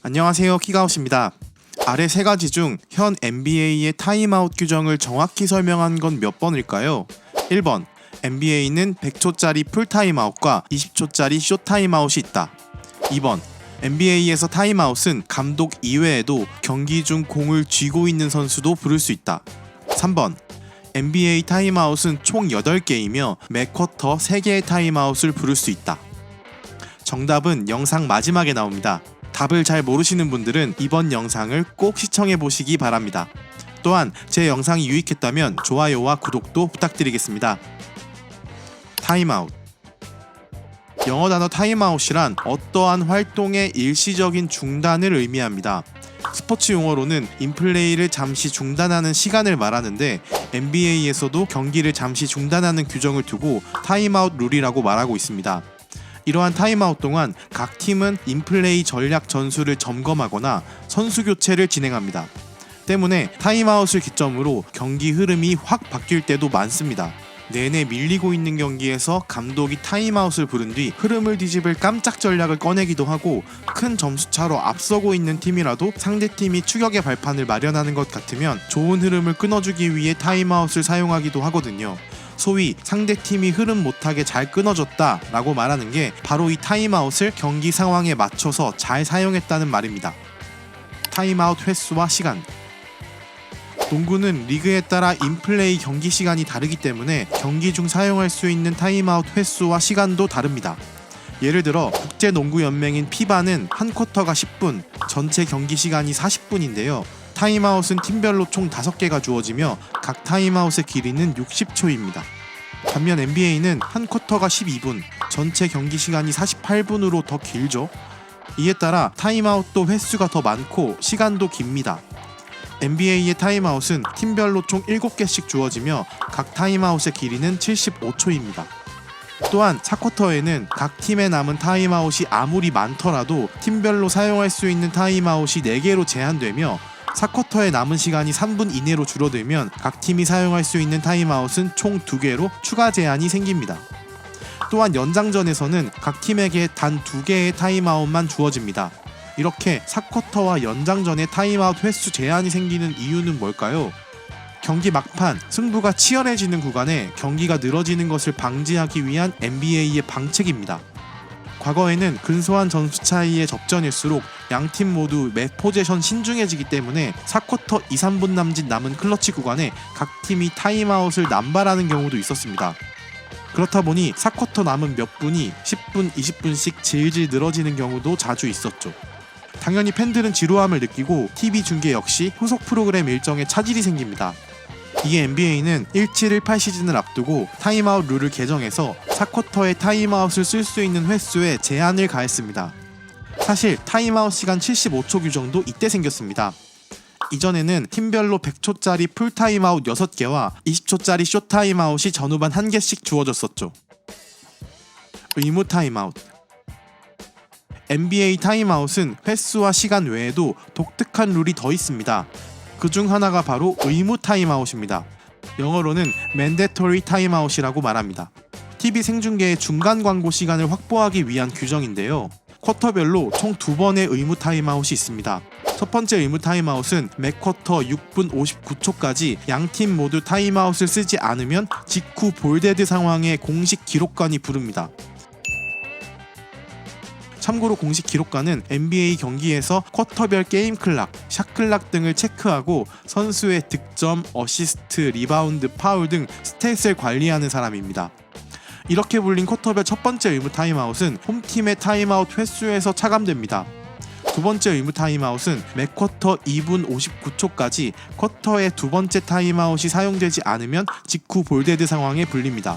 안녕하세요, 키가웃입니다. 아래 세 가지 중 현 NBA의 타임아웃 규정을 정확히 설명한 건 몇 번일까요? 1번, NBA는 100초짜리 풀타임아웃과 20초짜리 숏타임아웃이 있다. 2번, NBA에서 타임아웃은 감독 이외에도 경기 중 공을 쥐고 있는 선수도 부를 수 있다. 3번, NBA 타임아웃은 총 8개이며 매 쿼터 3개의 타임아웃을 부를 수 있다. 정답은 영상 마지막에 나옵니다. 답을 잘 모르시는 분들은 이번 영상을 꼭 시청해 보시기 바랍니다. 또한 제 영상이 유익했다면 좋아요와 구독도 부탁드리겠습니다. 타임아웃. 영어 단어 타임아웃이란 어떠한 활동의 일시적인 중단을 의미합니다. 스포츠 용어로는 인플레이를 잠시 중단하는 시간을 말하는데 NBA에서도 경기를 잠시 중단하는 규정을 두고 타임아웃 룰이라고 말하고 있습니다. 이러한 타임아웃 동안 각 팀은 인플레이 전략 전술을 점검하거나 선수 교체를 진행합니다. 때문에 타임아웃을 기점으로 경기 흐름이 확 바뀔 때도 많습니다. 내내 밀리고 있는 경기에서 감독이 타임아웃을 부른 뒤 흐름을 뒤집을 깜짝 전략을 꺼내기도 하고 큰 점수차로 앞서고 있는 팀이라도 상대팀이 추격의 발판을 마련하는 것 같으면 좋은 흐름을 끊어주기 위해 타임아웃을 사용하기도 하거든요. 소위 상대팀이 흐름 못하게 잘 끊어줬다 라고 말하는 게 바로 이 타임아웃을 경기 상황에 맞춰서 잘 사용했다는 말입니다. 타임아웃 횟수와 시간. 농구는 리그에 따라 인플레이 경기 시간이 다르기 때문에 경기 중 사용할 수 있는 타임아웃 횟수와 시간도 다릅니다. 예를 들어 국제농구연맹인 FIBA는 한 쿼터가 10분, 전체 경기 시간이 40분인데요. 타임아웃은 팀별로 총 5개가 주어지며 각 타임아웃의 길이는 60초입니다. 반면 NBA는 한 쿼터가 12분, 전체 경기 시간이 48분으로 더 길죠. 이에 따라 타임아웃도 횟수가 더 많고 시간도 깁니다. NBA의 타임아웃은 팀별로 총 7개씩 주어지며 각 타임아웃의 길이는 75초입니다. 또한 4쿼터에는 각 팀에 남은 타임아웃이 아무리 많더라도 팀별로 사용할 수 있는 타임아웃이 4개로 제한되며 4쿼터에 남은 시간이 3분 이내로 줄어들면 각 팀이 사용할 수 있는 타임아웃은 총 2개로 추가 제한이 생깁니다. 또한 연장전에서는 각 팀에게 단 2개의 타임아웃만 주어집니다. 이렇게 4쿼터와 연장전에 타임아웃 횟수 제한이 생기는 이유는 뭘까요? 경기 막판 승부가 치열해지는 구간에 경기가 늘어지는 것을 방지하기 위한 NBA의 방책입니다. 과거에는 근소한 점수 차이의 접전일수록 양팀 모두 매 포제션 신중해지기 때문에 4쿼터 2, 3분 남짓 남은 클러치 구간에 각 팀이 타임아웃을 남발하는 경우도 있었습니다. 그렇다 보니 4쿼터 남은 몇 분이 10분, 20분씩 질질 늘어지는 경우도 자주 있었죠. 당연히 팬들은 지루함을 느끼고 TV 중계 역시 후속 프로그램 일정에 차질이 생깁니다. 이에 NBA는 17-18 시즌을 앞두고 타임아웃 룰을 개정해서 4쿼터에 타임아웃을 쓸 수 있는 횟수에 제한을 가했습니다. 사실 타임아웃 시간 75초 규정도 이때 생겼습니다. 이전에는 팀별로 100초짜리 풀타임아웃 6개와 20초짜리 숏타임아웃이 전후반 1개씩 주어졌었죠. 의무 타임아웃. NBA 타임아웃은 횟수와 시간 외에도 독특한 룰이 더 있습니다. 그중 하나가 바로 의무 타임아웃입니다. 영어로는 mandatory timeout이라고 말합니다. TV 생중계의 중간 광고 시간을 확보하기 위한 규정인데요. 쿼터별로 총 2번의 의무 타임아웃이 있습니다. 첫 번째 의무 타임아웃은 매 쿼터 6분 59초까지 양팀 모두 타임아웃을 쓰지 않으면 직후 볼데드 상황의 공식 기록관이 부릅니다. 참고로 공식 기록관은 NBA 경기에서 쿼터별 게임 클락, 샷 클락 등을 체크하고 선수의 득점, 어시스트, 리바운드, 파울 등 스탯을 관리하는 사람입니다. 이렇게 불린 쿼터별 첫 번째 의무 타임아웃은 홈팀의 타임아웃 횟수에서 차감됩니다. 두 번째 의무 타임아웃은 매 쿼터 2분 59초까지 쿼터의 두 번째 타임아웃이 사용되지 않으면 직후 볼데드 상황에 불립니다.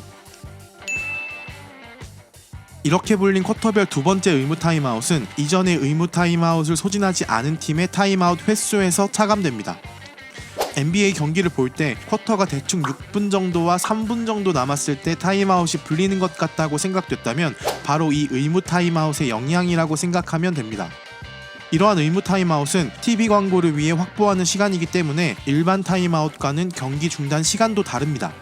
이렇게 불린 쿼터별 두 번째 의무 타임아웃은 이전의 의무 타임아웃을 소진하지 않은 팀의 타임아웃 횟수에서 차감됩니다. NBA 경기를 볼 때 쿼터가 대충 6분 정도와 3분 정도 남았을 때 타임아웃이 불리는 것 같다고 생각됐다면 바로 이 의무 타임아웃의 영향이라고 생각하면 됩니다. 이러한 의무 타임아웃은 TV 광고를 위해 확보하는 시간이기 때문에 일반 타임아웃과는 경기 중단 시간도 다릅니다.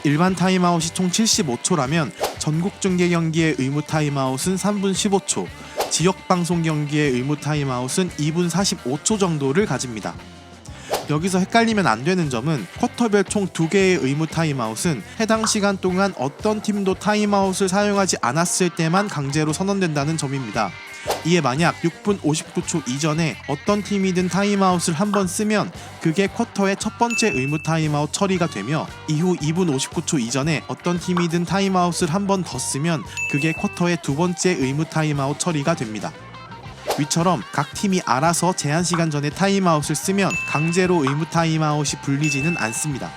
일반 타임아웃이 총 75초라면 전국 중계 경기의 의무 타임아웃은 3분 15초, 지역방송 경기의 의무 타임아웃은 2분 45초 정도를 가집니다. 여기서 헷갈리면 안 되는 점은 쿼터별 총 2개의 의무 타임아웃은 해당 시간 동안 어떤 팀도 타임아웃을 사용하지 않았을 때만 강제로 선언된다는 점입니다. 이에 만약 6분 59초 이전에 어떤 팀이든 타임아웃을 한 번 쓰면 그게 쿼터의 첫 번째 의무 타임아웃 처리가 되며, 이후 2분 59초 이전에 어떤 팀이든 타임아웃을 한 번 더 쓰면 그게 쿼터의 두 번째 의무 타임아웃 처리가 됩니다. 위처럼 각 팀이 알아서 제한 시간 전에 타임아웃을 쓰면 강제로 의무 타임아웃이 불리지는 않습니다.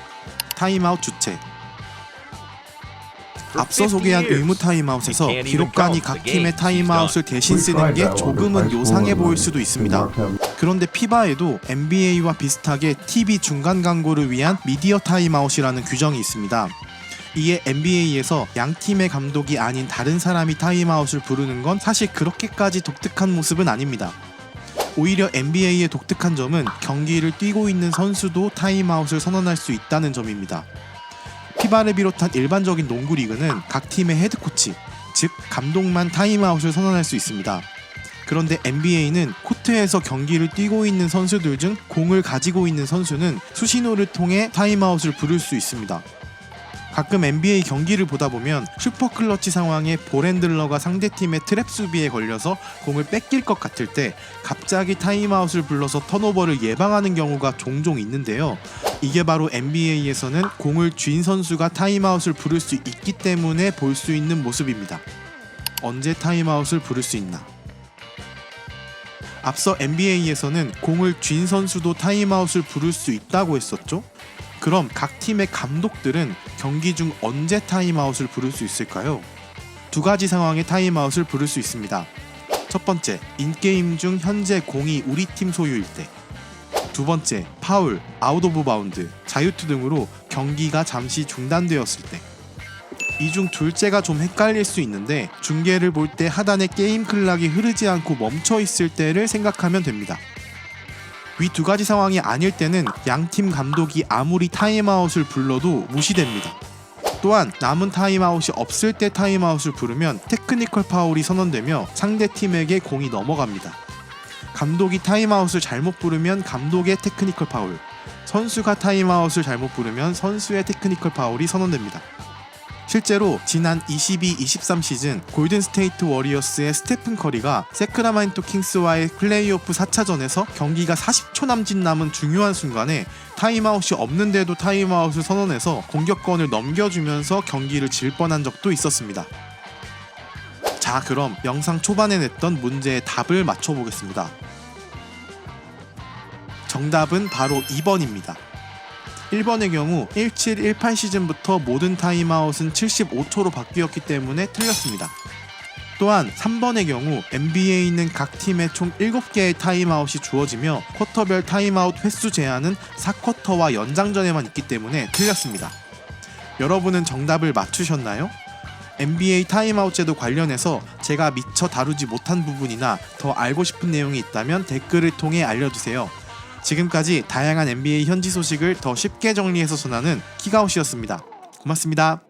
타임아웃 주체. 앞서 소개한 의무 타임아웃에서 기록관이 각 팀의 타임아웃을 대신 쓰는 게 조금은 요상해 보일 수도 있습니다. 그런데 피바에도 NBA와 비슷하게 TV 중간 광고를 위한 미디어 타임아웃이라는 규정이 있습니다. 이에 NBA에서 양 팀의 감독이 아닌 다른 사람이 타임아웃을 부르는 건 사실 그렇게까지 독특한 모습은 아닙니다. 오히려 NBA의 독특한 점은 경기를 뛰고 있는 선수도 타임아웃을 선언할 수 있다는 점입니다. 피바를 비롯한 일반적인 농구 리그는 각 팀의 헤드코치, 즉 감독만 타임아웃을 선언할 수 있습니다. 그런데 NBA는 코트에서 경기를 뛰고 있는 선수들 중 공을 가지고 있는 선수는 수신호를 통해 타임아웃을 부를 수 있습니다. 가끔 NBA 경기를 보다 보면 슈퍼클러치 상황에 볼핸들러가 상대팀의 트랩 수비에 걸려서 공을 뺏길 것 같을 때 갑자기 타임아웃을 불러서 턴오버를 예방하는 경우가 종종 있는데요. 이게 바로 NBA에서는 공을 쥔 선수가 타임아웃을 부를 수 있기 때문에 볼 수 있는 모습입니다. 언제 타임아웃을 부를 수 있나? 앞서 NBA에서는 공을 쥔 선수도 타임아웃을 부를 수 있다고 했었죠? 그럼 각 팀의 감독들은 경기 중 언제 타임아웃을 부를 수 있을까요? 두 가지 상황의 타임아웃을 부를 수 있습니다. 첫 번째, 인게임 중 현재 공이 우리 팀 소유일 때. 두 번째, 파울, 아웃 오브 바운드, 자유투 등으로 경기가 잠시 중단되었을 때. 이 중 둘째가 좀 헷갈릴 수 있는데 중계를 볼 때 하단에 게임 클락이 흐르지 않고 멈춰 있을 때를 생각하면 됩니다. 위 두 가지 상황이 아닐 때는 양팀 감독이 아무리 타임아웃을 불러도 무시됩니다. 또한 남은 타임아웃이 없을 때 타임아웃을 부르면 테크니컬 파울이 선언되며 상대팀에게 공이 넘어갑니다. 감독이 타임아웃을 잘못 부르면 감독의 테크니컬 파울, 선수가 타임아웃을 잘못 부르면 선수의 테크니컬 파울이 선언됩니다. 실제로 지난 22-23 시즌 골든스테이트 워리어스의 스테픈 커리가 세크라멘토 킹스와의 플레이오프 4차전에서 경기가 40초 남짓 남은 중요한 순간에 타임아웃이 없는데도 타임아웃을 선언해서 공격권을 넘겨주면서 경기를 질 뻔한 적도 있었습니다. 자, 그럼 영상 초반에 냈던 문제의 답을 맞춰보겠습니다. 정답은 바로 2번입니다. 1번의 경우 17-18 시즌부터 모든 타임아웃은 75초로 바뀌었기 때문에 틀렸습니다. 또한 3번의 경우 NBA는 각 팀에 총 7개의 타임아웃이 주어지며 쿼터별 타임아웃 횟수 제한은 4쿼터와 연장전에만 있기 때문에 틀렸습니다. 여러분은 정답을 맞추셨나요? NBA 타임아웃 제도 관련해서 제가 미처 다루지 못한 부분이나 더 알고 싶은 내용이 있다면 댓글을 통해 알려주세요. 지금까지 다양한 NBA 현지 소식을 더 쉽게 정리해서 전하는 킥아웃이었습니다. 고맙습니다.